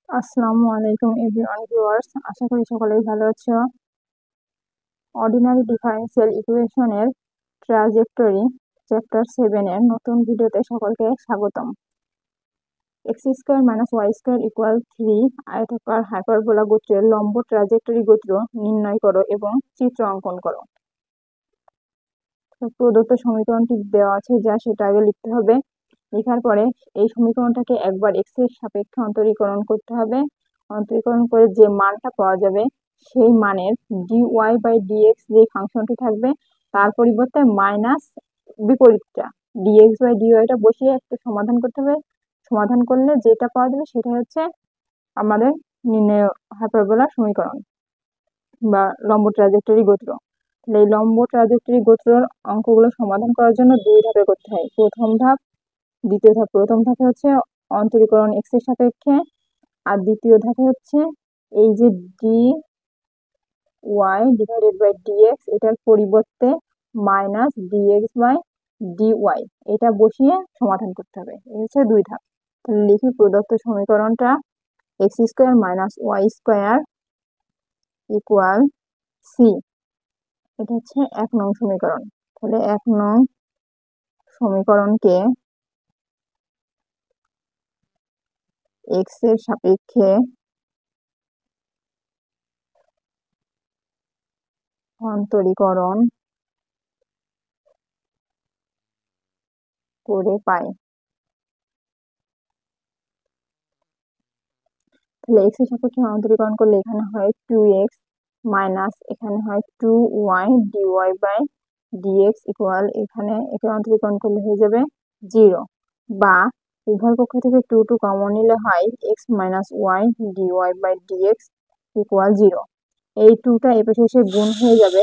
আসসালামু আলাইকুম everyone viewers, আশা করি সকলেই ভালো আছো। অর্ডিনারি ডিফারেনশিয়াল ইকুয়েশনের ট্রাজেক্টরি চ্যাপ্টার 7 এর নতুন ভিডিওতে সকলকে স্বাগতম। X square minus y square equal 3 আয়তাকার হাইপারবোলা গোত্রের লম্ব ট্রাজেক্টরি গোত্র নির্ণয় করো এবং চিত্র অঙ্কন করো। প্রদত্ত সমীকরণটি দেওয়া আছে, যা সেটা আগে লিখতে হবে। লেখার পরে এই সমীকরণটাকে একবার এক্স এর সাপেক্ষে অন্তরীকরণ করতে হবে। অন্তরীকরণ করে যে মানটা পাওয়া যাবে সেই মানের ডিওয়াই বাই ডিএক্স যে ফাংশনটি থাকবে তার পরিবর্তে মাইনাস বিপরীতটা ডিএক্স বাই ডিওয়াইটা বসিয়ে একটা সমাধান করতে হবে। সমাধান করলে যেটা পাওয়া যাবে সেটা হচ্ছে আমাদের নির্ণয় হাইপারবোলার সমীকরণ বা লম্ব ট্রাজেক্টরি গোত্র। এই লম্ব ট্রাজেক্টরি গোত্রের অঙ্কগুলো সমাধান করার জন্য 2 ধাপে করতে হয়। প্রথম ধাপ, দ্বিতীয় ধাপ। প্রথম ধাপে হচ্ছে অন্তরীকরণ এক্স এর সাপেক্ষে, আর দ্বিতীয় ধাপে হচ্ছে এই যে d y divided by d x এটার পরিবর্তে মাইনাস ডিএক্স বাই ডিওয়াই এটা বসিয়ে সমাধান করতে হবে। এই হচ্ছে 2 ধাপ। তাহলে লিখি প্রদত্ত সমীকরণটা x square minus y square equal c. এটা হচ্ছে 1 নং সমীকরণ। তাহলে 1 নং সমীকরণকে এক্স এর সাপেক্ষে অন্তরীকরণ করে পাই। তাহলে এক্স এর সাপেক্ষে অন্তরীকরণ করলে এখানে হয় 2x মাইনাস এখানে হয় 2y dy by dx equal এখানে একে অন্তরীকরণ করলে হয়ে যাবে 0, বা উভয় পক্ষ থেকে 2 কমন নিলে হয় x minus y dy by dx equal 0। এই 2টা এ পাশে এসে গুণ হয়ে যাবে,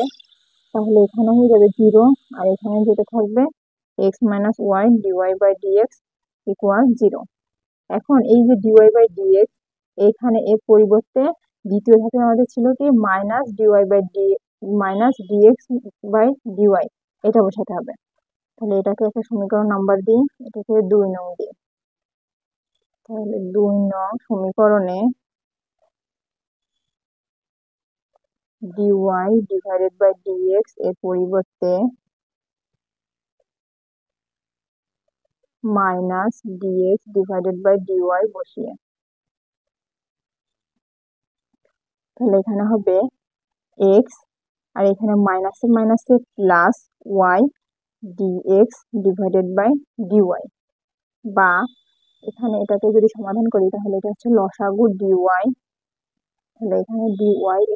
তাহলে এখানে হয়ে যাবে 0, আর এখানে যেটা থাকবে x minus y dy by dx equal 0। এখন এই যে dy বাই dx এখানে এর পরিবর্তে দ্বিতীয় ধাপে আমাদের ছিল কি মাইনাস dx বাই dy, এটা বসাতে হবে। তাহলে এটাকে একটা সমীকরণ নাম্বার দিই, এটাকে 2 নং দিই। তাহলে 2 নং সমীকরণে dy ডিভাইডেড বাই dx এর পরিবর্তে minus dx divided by dy বসিয়ে, তাহলে এখানে হবে x আর এখানে মাইনাসে মাইনাসে plus y dx divided by dy, বা এখানে এটাকে যদি সমাধান করি তাহলে এটা হচ্ছে লসাগু dy। তাহলে এখানে dy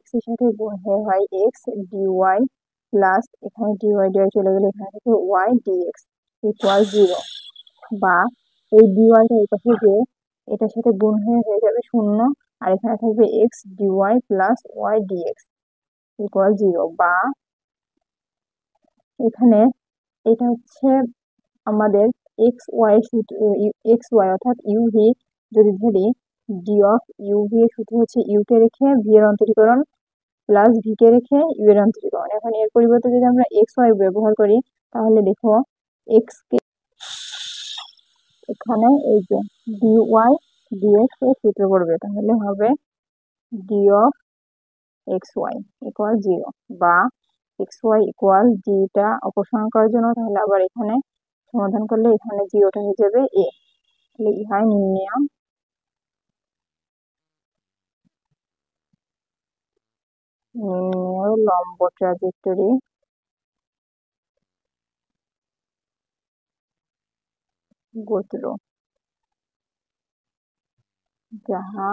x এর সাথে গুণ হয়ে হয় x dy প্লাস এখানে dy চলে গেলে এখানে থেকে y dx ইকুয়াল 0, বা এই dy টা এই পাশে যে এটার সাথে গুণ হয়ে যাবে 0, আর এখানে থাকবে x dy plus y dx equal 0, বা এখানে এটা হচ্ছে আমাদের এক্স ওয়াই অর্থাৎ ইউভি যদি ধরি, ডি অফ ইউভি এর সূত্র হচ্ছে ইউ কে রেখে ভি এর অন্তরীকরণ প্লাস ভি কে রেখে ইউ এর অন্তরীকরণ। এখন এর পরিবর্তে যদি আমরা এক্স ওয়াই ব্যবহার করি তাহলে দেখো এক্স কে এখানে এই যে ডি ওয়াই ডিএক্স এর সূত্র পড়বে, তাহলে হবে d of x y equal 0, বা এক্স ওয়াই ইকুয়াল ডিটা অপসারণ করার জন্য তাহলে আবার এখানে সমাধান করলে এখানে 0টা হয়ে যাবে এ। তাহলে ইহাই নির্ণয় লম্ব ট্রাজেক্টরি গোত্র, যাহা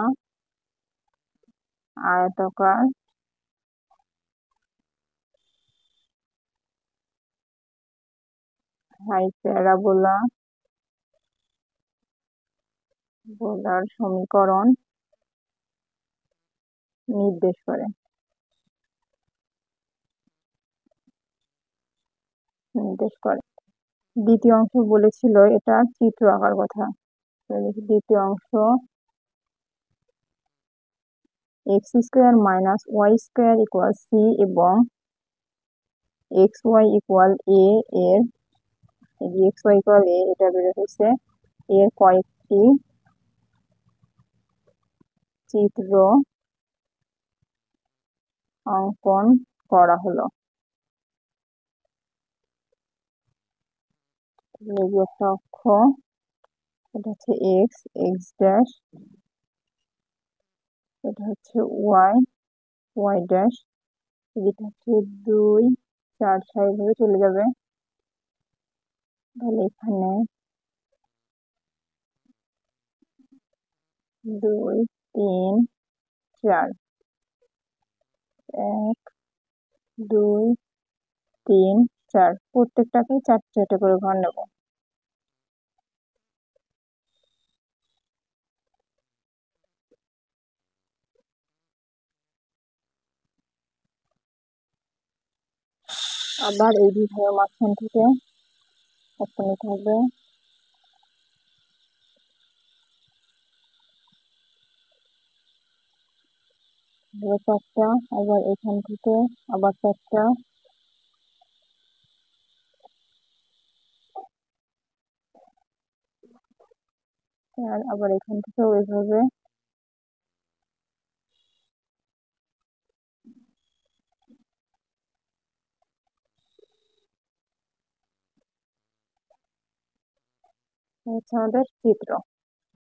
আয়তাকার হাইপ্যারাবোলা বলার সমীকরণ নির্দেশ করে। দ্বিতীয় অংশ বলেছিল এটা চিত্র আঁকার কথা। দ্বিতীয় অংশ x square minus y square equal c এবং এক্স ওয়াই ইকুয়াল এ এর এক্স ওয়াই ইকুয়াল এ এটা বের হয়েছে এর কয়েকটি চিত্র অঙ্কন করা হলো। এই যে একটা অক্ষ, এটা হচ্ছে এক্স, এক্স ড্যাশ, এটা হচ্ছে ওয়াই, ওয়াই ড্যাশ, এটা হচ্ছে 2 4 6 ভাবে চলে যাবে। তাহলে এখানে 2 3 4, 1 2 3 4, প্রত্যেকটাকে 4 4টে করে ঘর নেব। আবার এই বিভাগের মাঝখান থেকে একটা নিতে হবে। এবার 4টা, আবার এখান থেকে আবার 4টা, আর আবার এখান থেকে ওইভাবে। হচ্ছে আমাদের চিত্র।